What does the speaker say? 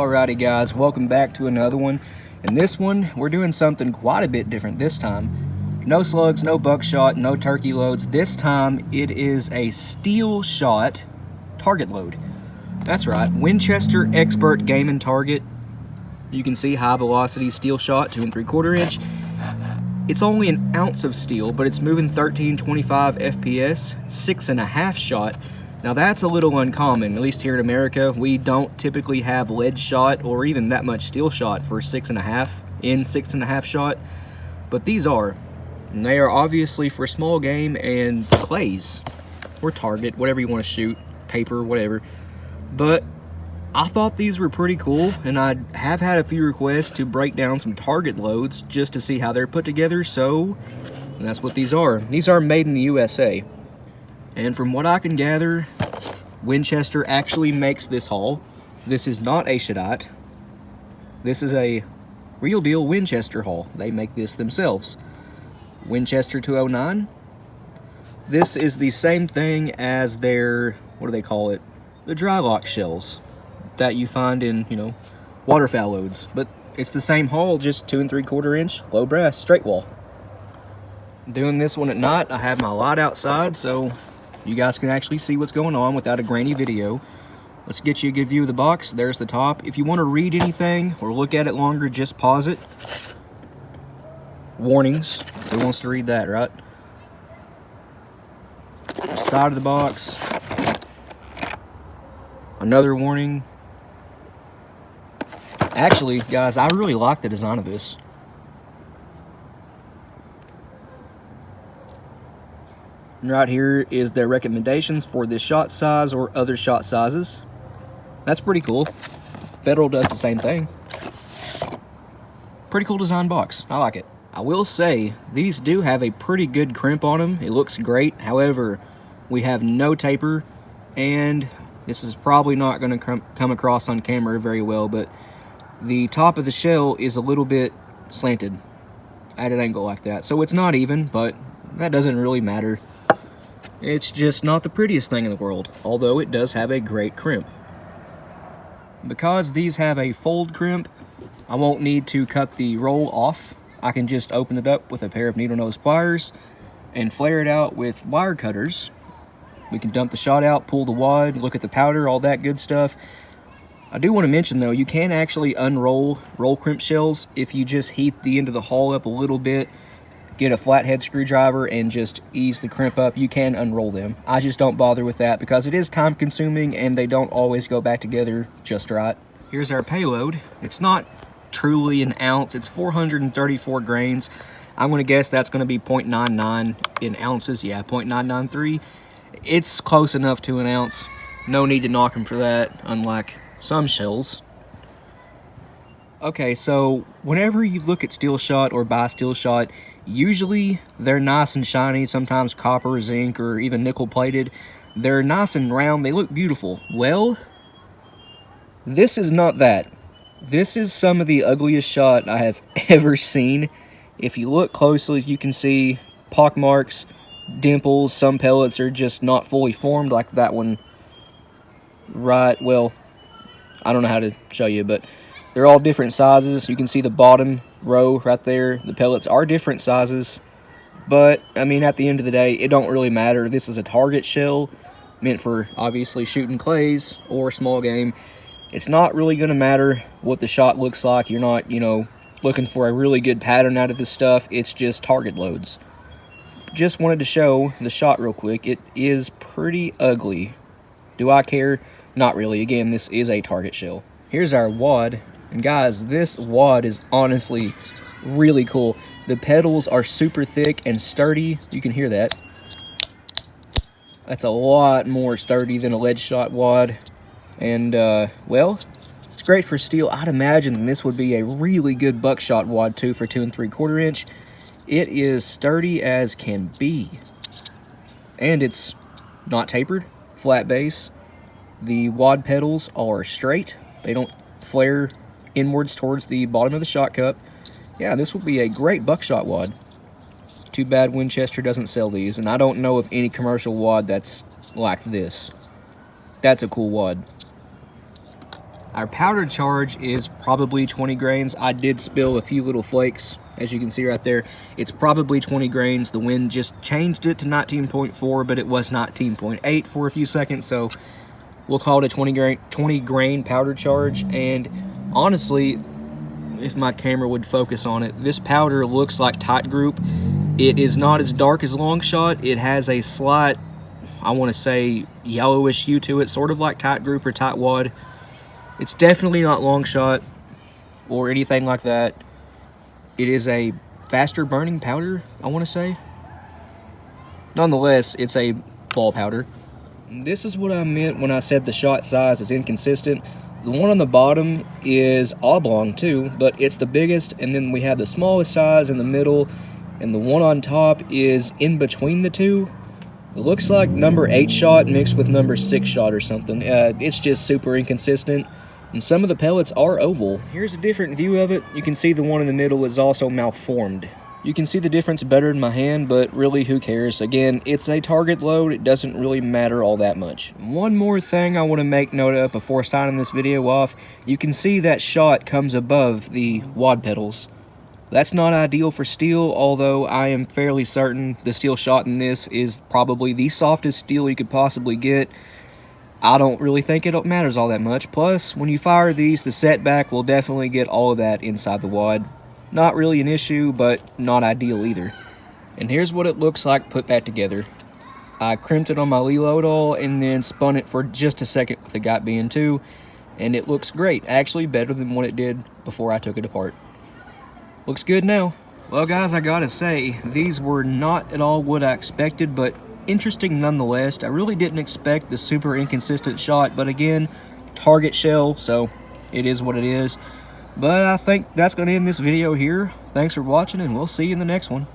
Alrighty guys, welcome back to another one. In this one, we're doing something quite a bit different this time. No slugs, no buckshot, no turkey loads. This time, it is a steel shot target load. That's right, Winchester Xpert game and target. You can see high velocity steel shot, 2 3/4 inch. It's only an ounce of steel, but it's moving 1325 FPS, 6.5 shot. Now that's a little uncommon, at least here in America. We don't typically have lead shot or even that much steel shot for 6.5 shot, but these are. And they are obviously for small game and clays, or target, whatever you want to shoot, paper, whatever. But I thought these were pretty cool, and I have had a few requests to break down some target loads just to see how they're put together, so that's what these are. These are made in the USA. And from what I can gather, Winchester actually makes this hull. This is not a Xpert. This is a real deal Winchester hull. They make this themselves. Winchester 209. This is the same thing as their, what do they call it? The dry lock shells that you find in, waterfowl loads. But it's the same hull, just 2 3/4 inch, low brass, straight wall. Doing this one at night, I have my light outside, so you guys can actually see what's going on without a grainy video. Let's get you a good view of the box. There's the top. If you want to read anything or look at it longer, just pause it. Warnings. Who wants to read that, right? Side of the box. Another warning. Actually, guys, I really like the design of this. And right here is their recommendations for this shot size or other shot sizes. That's pretty cool. Federal does the same thing. Pretty cool design box. I like it. I will say, these do have a pretty good crimp on them. It looks great. However, we have no taper, and this is probably not going to come across on camera very well, but the top of the shell is a little bit slanted at an angle like that. So it's not even, but that doesn't really matter. It's just not the prettiest thing in the world, although it does have a great crimp. Because these have a fold crimp, I won't need to cut the roll off. I can just open it up with a pair of needle nose pliers and flare it out with wire cutters. We can dump the shot out, pull the wad, look at the powder, all that good stuff. I do want to mention though, you can actually unroll roll crimp shells if you just heat the end of the hull up a little bit. Get a flathead screwdriver and just ease the crimp up. You can unroll them. I just don't bother with that because it is time consuming and they don't always go back together just right. Here's our payload. It's not truly an ounce. It's 434 grains. I'm going to guess that's going to be 0.99 in ounces. Yeah, 0.993. It's close enough to an ounce. No need to knock them for that, unlike some shells. Okay, so whenever you look at steel shot or buy steel shot, usually they're nice and shiny, sometimes copper, zinc, or even nickel plated. They're nice and round, they look beautiful. Well, this is not that. This is some of the ugliest shot I have ever seen. If you look closely, you can see pock marks, dimples, some pellets are just not fully formed like that one. Right, well, I don't know how to show you, but they're all different sizes. You can see the bottom row right there. The pellets are different sizes. But, I mean, at the end of the day, it don't really matter. This is a target shell meant for, obviously, shooting clays or small game. It's not really going to matter what the shot looks like. You're not, looking for a really good pattern out of this stuff. It's just target loads. Just wanted to show the shot real quick. It is pretty ugly. Do I care? Not really. Again, this is a target shell. Here's our wad. And guys, this wad is honestly really cool. The pedals are super thick and sturdy. You can hear that. That's a lot more sturdy than a lead shot wad. And, well, it's great for steel. I'd imagine this would be a really good buckshot wad, too, for 2 3/4 inch. It is sturdy as can be. And it's not tapered, flat base. The wad pedals are straight. They don't flare inwards towards the bottom of the shot cup. Yeah, this would be a great buckshot wad. Too bad Winchester doesn't sell these, and I don't know of any commercial wad that's like this. That's a cool wad. Our powder charge is probably 20 grains. I did spill a few little flakes, as you can see right there. It's probably 20 grains. The wind just changed it to 19.4, but it was 19.8 for a few seconds, so we'll call it a 20 grain powder charge. And honestly, if my camera would focus on it, this powder looks like tight group. It is not as dark as long shot. It has a slight, I want to say, yellowish hue to it, sort of like tight group or tight wad. It's definitely not long shot or anything like that. It is a faster burning powder, I want to say. Nonetheless, it's a ball powder. This is what I meant when I said the shot size is inconsistent. The one on the bottom is oblong too, but it's the biggest, and then we have the smallest size in the middle, and the one on top is in between the two. It looks like number 8 shot mixed with number 6 shot or something. It's just super inconsistent, and some of the pellets are oval. Here's a different view of it. You can see the one in the middle is also malformed. You can see the difference better in my hand, but really, who cares? Again, it's a target load. It doesn't really matter all that much. One more thing I want to make note of before signing this video off. You can see that shot comes above the wad pedals. That's not ideal for steel, although I am fairly certain the steel shot in this is probably the softest steel you could possibly get. I don't really think it matters all that much. Plus, when you fire these, the setback will definitely get all of that inside the wad. Not really an issue, but not ideal either. And here's what it looks like put back together. I crimped it on my Leloadol and then spun it for just a second with the got being 2, and it looks great. Actually better than what it did before I took it apart. Looks good now. Well guys, I gotta say, these were not at all what I expected, but interesting nonetheless. I really didn't expect the super inconsistent shot, but again, target shell, so it is what it is. But I think that's going to end this video here. Thanks for watching, and we'll see you in the next one.